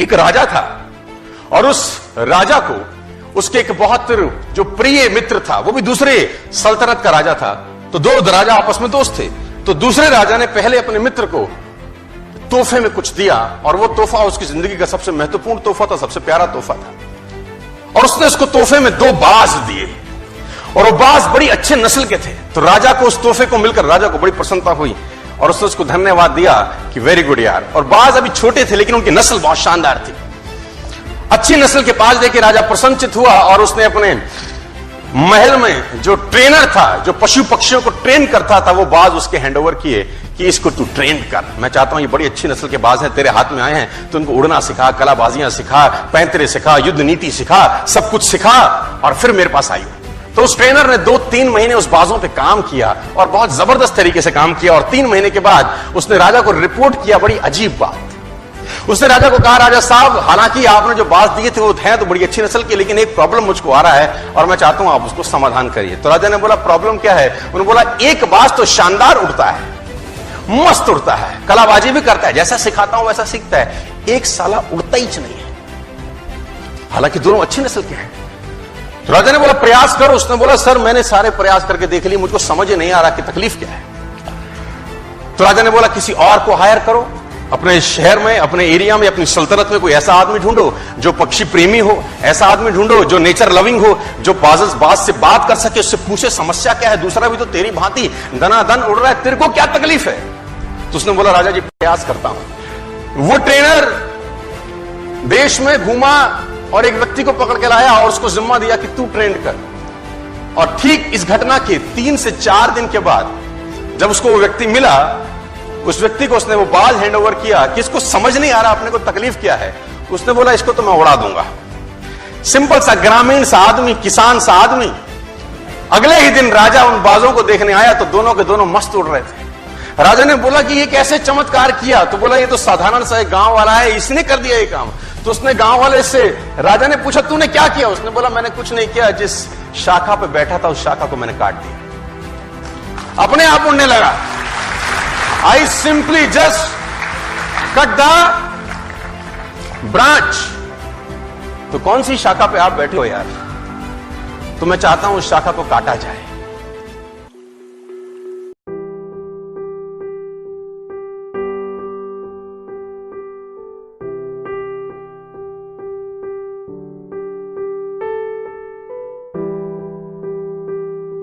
एक राजा था और उस राजा को उसके एक बहुत जो प्रिय मित्र था, वो भी दूसरे सल्तनत का राजा था। तो दो राजा आपस में दोस्त थे। तो दूसरे राजा ने पहले अपने मित्र को तोहफे में कुछ दिया और वो तोहफा उसकी जिंदगी का सबसे महत्वपूर्ण तोहफा था, सबसे प्यारा तोहफा था। और उसने उसको तोहफे में 2 बाज दिए और वो बाज बड़ी अच्छे नस्ल के थे। तो राजा को उस तोहफे को मिलकर राजा को बड़ी प्रसन्नता हुई और उसने उसको धन्यवाद दिया कि वेरी गुड यार। और बाज अभी छोटे थे लेकिन उनकी नस्ल बहुत शानदार थी। अच्छी नस्ल के बाज देकर राजा प्रसन्नचित हुआ और उसने अपने महल में जो ट्रेनर था, जो पशु पक्षियों को ट्रेन करता था, वो बाज उसके हैंडओवर किए कि इसको तू ट्रेन कर। मैं चाहता हूं ये बड़ी अच्छी नस्ल के बाज हैं, तेरे हाथ में आए हैं, तो उनको उड़ना सिखा, कलाबाजियां सिखा, पैंतरे सिखा, युद्ध नीति सिखा, सब कुछ सिखा और फिर मेरे पास आई। तो उस ट्रेनर ने 2-3 महीने उस बाजों पे काम किया और बहुत जबरदस्त तरीके से काम किया। और 3 महीने के बाद उसने राजा को रिपोर्ट किया बड़ी अजीब बात। उसने राजा को कहा, राजा साहब, हालांकि आपने जो बाज दिए थे वो हैं तो बड़ी अच्छी नस्ल के, लेकिन एक प्रॉब्लम मुझको आ रहा है और मैं चाहता हूं आप उसको समाधान करिए। तो राजा ने बोला, प्रॉब्लम क्या है? उन्होंने बोला, एक बाज तो शानदार उड़ता है, मस्त उड़ता है, कलाबाजी भी करता है, जैसा सिखाता हूं वैसा सीखता है, एक साला उड़ता ही नहीं है, हालांकि दोनों अच्छी नस्ल के हैं। तो राजा ने बोला, प्रयास करो। उसने बोला, सर मैंने सारे प्रयास करके देख लिए, मुझको समझ ही नहीं आ रहा कि तकलीफ क्या है। तो राजा ने बोला, किसी और को हायर करो, अपने शहर में, अपने एरिया में, अपनी सल्तनत में कोई ऐसा आदमी ढूंढो जो पक्षी प्रेमी हो, ऐसा आदमी ढूंढो जो नेचर लविंग हो, जो बाज से बात कर सके, उससे पूछे समस्या क्या है, दूसरा भी तो तेरी भांति दनादन उड़ रहा है, तेरे को क्या तकलीफ है? तो उसने बोला, राजा जी प्रयास करता हूं। वो ट्रेनर देश में घूमा और एक व्यक्ति को पकड़ के लाया और उसको जिम्मा दिया कि तू ट्रेंड कर। और ठीक इस घटना के 3 से 4 दिन के बाद जब उसको वो व्यक्ति मिला, उस व्यक्ति को उसने वो बाज हैंडओवर किया कि इसको समझ नहीं आ रहा अपने को तकलीफ क्या है। उसने बोला, इसको तो मैं उड़ा दूंगा। सिंपल सा ग्रामीण सा आदमी, किसान सा आदमी। अगले ही दिन राजा उन बाजों को देखने आया तो दोनों के दोनों मस्त उड़ रहे थे। राजा ने बोला कि ये कैसे चमत्कार किया? तो बोला, ये तो साधारण सा एक गांव वाला है, इसने कर दिया ये काम। तो उसने गांव वाले से, राजा ने पूछा, तूने क्या किया? उसने बोला, मैंने कुछ नहीं किया, जिस शाखा पे बैठा था उस शाखा को मैंने काट दिया, अपने आप उड़ने लगा। I simply just cut the branch। तो कौन सी शाखा पे आप बैठे हो यार? तो मैं चाहता हूं उस शाखा को काटा जाए।